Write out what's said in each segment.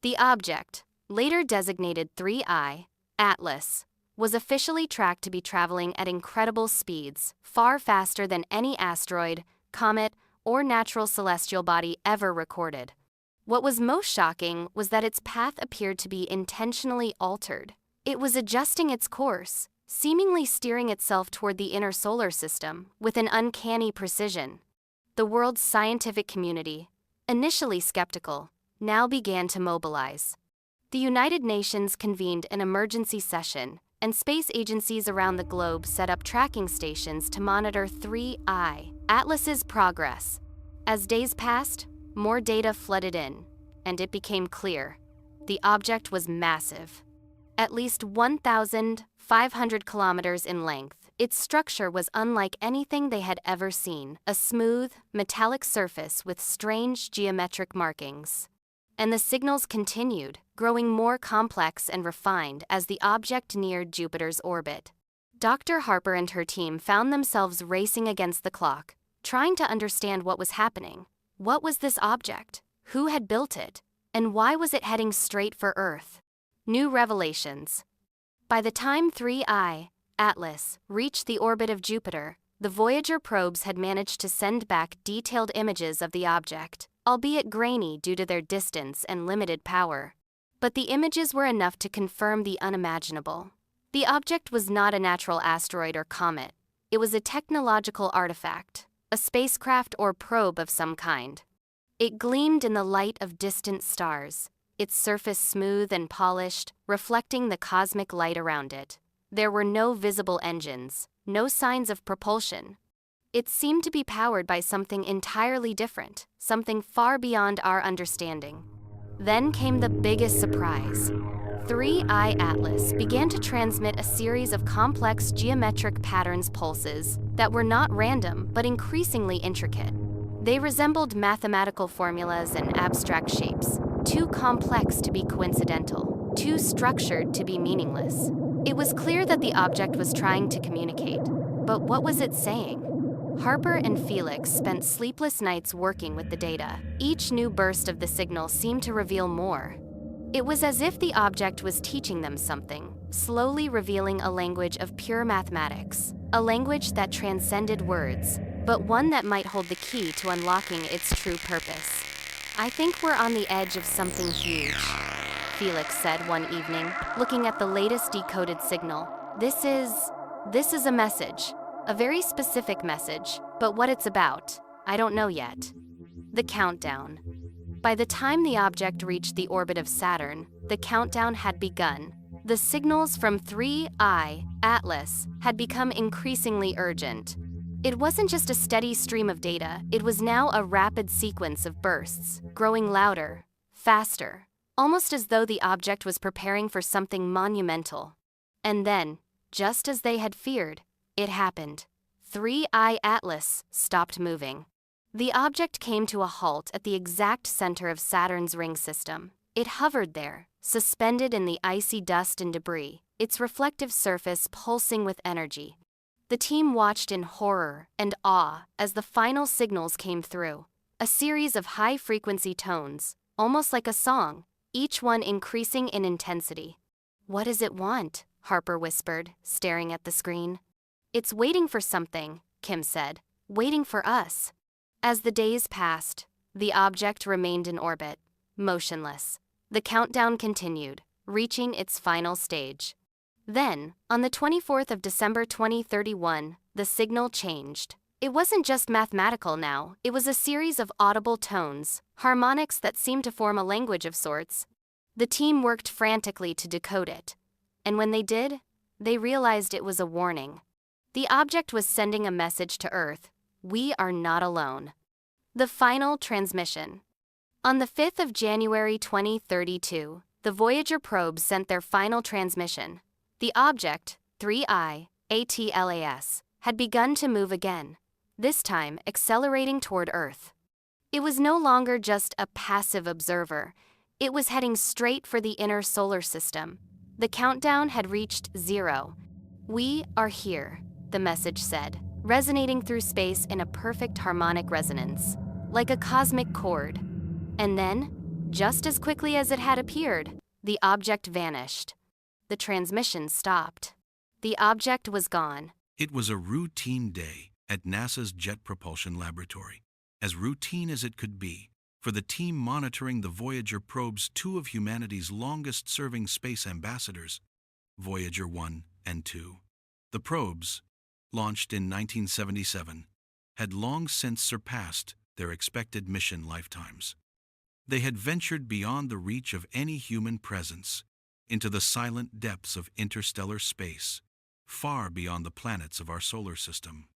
The object, later designated 3I, Atlas, was officially tracked to be traveling at incredible speeds, far faster than any asteroid, comet, or natural celestial body ever recorded. What was most shocking was that its path appeared to be intentionally altered. It was adjusting its course, seemingly steering itself toward the inner solar system with an uncanny precision. The world's scientific community, initially skeptical, now began to mobilize. The United Nations convened an emergency session, and space agencies around the globe set up tracking stations to monitor 3I, Atlas's progress. As days passed, more data flooded in, and it became clear. The object was massive. At least 1,500 kilometers in length, its structure was unlike anything they had ever seen, a smooth, metallic surface with strange geometric markings. And the signals continued, growing more complex and refined as the object neared Jupiter's orbit. Dr. Harper and her team found themselves racing against the clock, trying to understand what was happening. What was this object? Who had built it? And why was it heading straight for Earth? New revelations. By the time 3I, Atlas, reached the orbit of Jupiter, the Voyager probes had managed to send back detailed images of the object, albeit grainy due to their distance and limited power. But the images were enough to confirm the unimaginable. The object was not a natural asteroid or comet. It was a technological artifact, a spacecraft or probe of some kind. It gleamed in the light of distant stars, its surface smooth and polished, reflecting the cosmic light around it. There were no visible engines, no signs of propulsion. It seemed to be powered by something entirely different, something far beyond our understanding. Then came the biggest surprise. 3I Atlas began to transmit a series of complex geometric patterns pulses that were not random but increasingly intricate. They resembled mathematical formulas and abstract shapes, too complex to be coincidental, too structured to be meaningless. It was clear that the object was trying to communicate, but what was it saying? Harper and Felix spent sleepless nights working with the data. Each new burst of the signal seemed to reveal more. It was as if the object was teaching them something, slowly revealing a language of pure mathematics, a language that transcended words, but one that might hold the key to unlocking its true purpose. "I think we're on the edge of something huge," Felix said one evening, looking at the latest decoded signal. This is a message. A very specific message, but what it's about, I don't know yet." The countdown. By the time the object reached the orbit of Saturn, the countdown had begun. The signals from 3I, Atlas, had become increasingly urgent. It wasn't just a steady stream of data, it was now a rapid sequence of bursts, growing louder, faster, almost as though the object was preparing for something monumental. And then, just as they had feared, it happened. 3I Atlas stopped moving. The object came to a halt at the exact center of Saturn's ring system. It hovered there, suspended in the icy dust and debris, its reflective surface pulsing with energy. The team watched in horror and awe as the final signals came through, a series of high-frequency tones, almost like a song, each one increasing in intensity. "What does it want?" Harper whispered, staring at the screen. "It's waiting for something," Kim said, "waiting for us." As the days passed, the object remained in orbit, motionless. The countdown continued, reaching its final stage. Then, on the 24th of December 2031, the signal changed. It wasn't just mathematical now, it was a series of audible tones, harmonics that seemed to form a language of sorts. The team worked frantically to decode it. And when they did, they realized it was a warning. The object was sending a message to Earth: we are not alone. The final transmission. On the 5th of January 2032, the Voyager probes sent their final transmission. The object, 3I, ATLAS, had begun to move again, this time accelerating toward Earth. It was no longer just a passive observer. It was heading straight for the inner solar system. The countdown had reached 0. "We are here," the message said, resonating through space in a perfect harmonic resonance, like a cosmic chord. And then, Just as quickly as it had appeared, the object vanished. The transmission stopped. The object was gone. It was a routine day at NASA's Jet Propulsion Laboratory, as routine as it could be for the team monitoring the Voyager probes, two of humanity's longest-serving space ambassadors, Voyager 1 and 2. The probes, launched in 1977, had long since surpassed their expected mission lifetimes. They had ventured beyond the reach of any human presence into the silent depths of interstellar space, far beyond the planets of our solar system.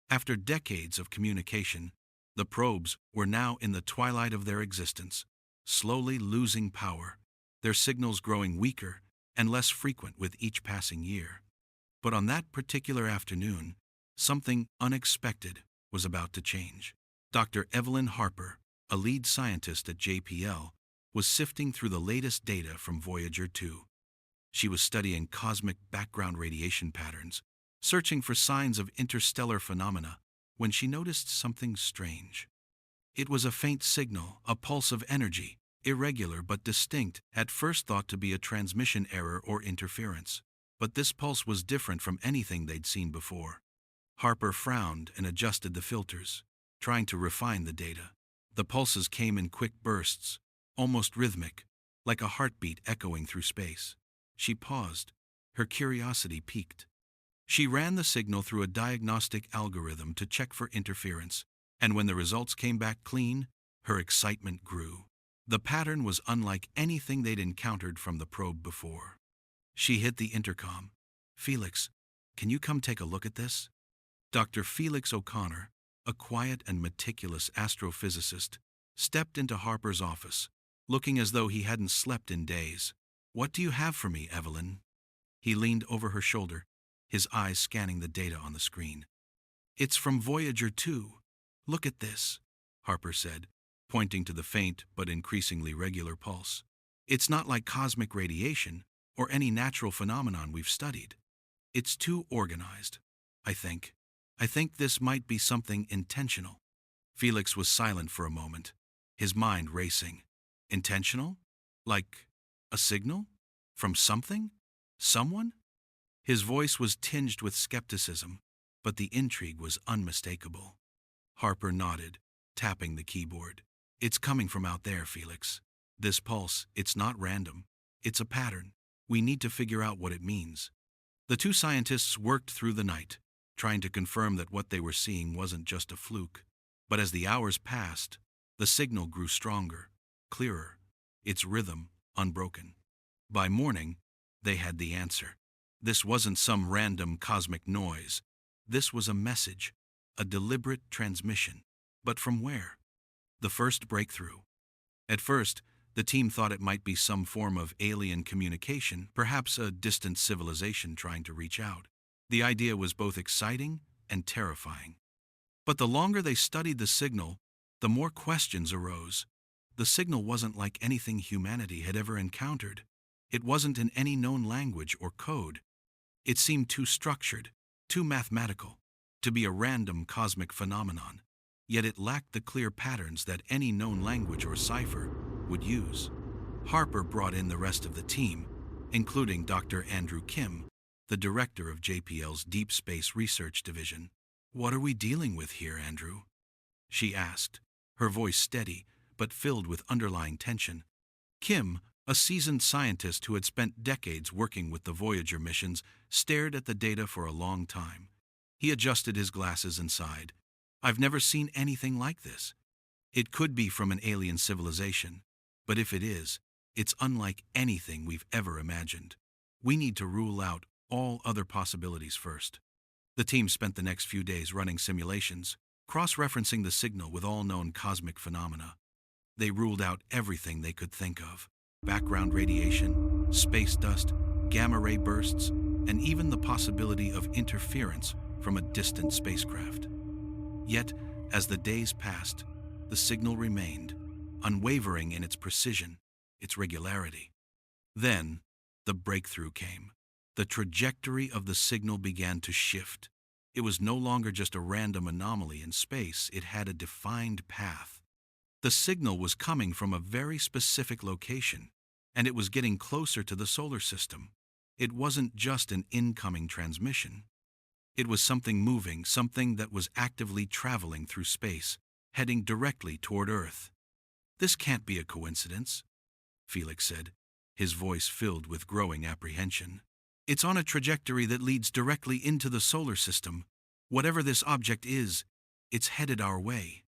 After decades of communication, the probes were now in the twilight of their existence, slowly losing power, their signals growing weaker and less frequent with each passing year. But on that particular afternoon, something unexpected was about to change. Dr. Evelyn Harper, a lead scientist at JPL, was sifting through the latest data from Voyager 2. She was studying cosmic background radiation patterns, searching for signs of interstellar phenomena, when she noticed something strange. It was a faint signal, a pulse of energy, irregular but distinct, at first thought to be a transmission error or interference. But this pulse was different from anything they'd seen before. Harper frowned and adjusted the filters, trying to refine the data. The pulses came in quick bursts, almost rhythmic, like a heartbeat echoing through space. She paused, her curiosity piqued. She ran the signal through a diagnostic algorithm to check for interference, and when the results came back clean, her excitement grew. The pattern was unlike anything they'd encountered from the probe before. She hit the intercom. "Felix, can you come take a look at this?" Dr. Felix O'Connor, a quiet and meticulous astrophysicist, stepped into Harper's office, looking as though he hadn't slept in days. "What do you have for me, Evelyn?" He leaned over her shoulder, his eyes scanning the data on the screen. "It's from Voyager 2. Look at this," Harper said, pointing to the faint but increasingly regular pulse. "It's not like cosmic radiation or any natural phenomenon we've studied. It's too organized, I think. I think this might be something intentional." Felix was silent for a moment, his mind racing. Intentional? Like a signal? From something? Someone? His voice was tinged with skepticism, but the intrigue was unmistakable. Harper nodded, tapping the keyboard. "It's coming from out there, Felix. This pulse, it's not random. It's a pattern. We need to figure out what it means." The two scientists worked through the night, trying to confirm that what they were seeing wasn't just a fluke. But as the hours passed, the signal grew stronger, clearer, its rhythm unbroken. By morning, they had the answer. This wasn't some random cosmic noise. This was a message, a deliberate transmission. But from where? The first breakthrough. At first, the team thought it might be some form of alien communication, perhaps a distant civilization trying to reach out. The idea was both exciting and terrifying. But the longer they studied the signal, the more questions arose. The signal wasn't like anything humanity had ever encountered. It wasn't in any known language or code. It seemed too structured, too mathematical, to be a random cosmic phenomenon. Yet it lacked the clear patterns that any known language or cipher would use. Harper brought in the rest of the team, including Dr. Andrew Kim, the director of JPL's Deep Space Research Division. "What are we dealing with here, Andrew?" she asked, her voice steady but filled with underlying tension. Kim, a seasoned scientist who had spent decades working with the Voyager missions, stared at the data for a long time. He adjusted his glasses and sighed. "I've never seen anything like this. It could be from an alien civilization, but if it is, it's unlike anything we've ever imagined. We need to rule out all other possibilities first." The team spent the next few days running simulations, cross-referencing the signal with all known cosmic phenomena. They ruled out everything they could think of: background radiation, space dust, gamma-ray bursts, and even the possibility of interference from a distant spacecraft. Yet, as the days passed, the signal remained, unwavering in its precision, its regularity. Then, the breakthrough came. The trajectory of the signal began to shift. It was no longer just a random anomaly in space, it had a defined path. The signal was coming from a very specific location, and it was getting closer to the solar system. It wasn't just an incoming transmission. It was something moving, something that was actively traveling through space, heading directly toward Earth. "This can't be a coincidence," Felix said, his voice filled with growing apprehension. "It's on a trajectory that leads directly into the solar system. Whatever this object is, it's headed our way."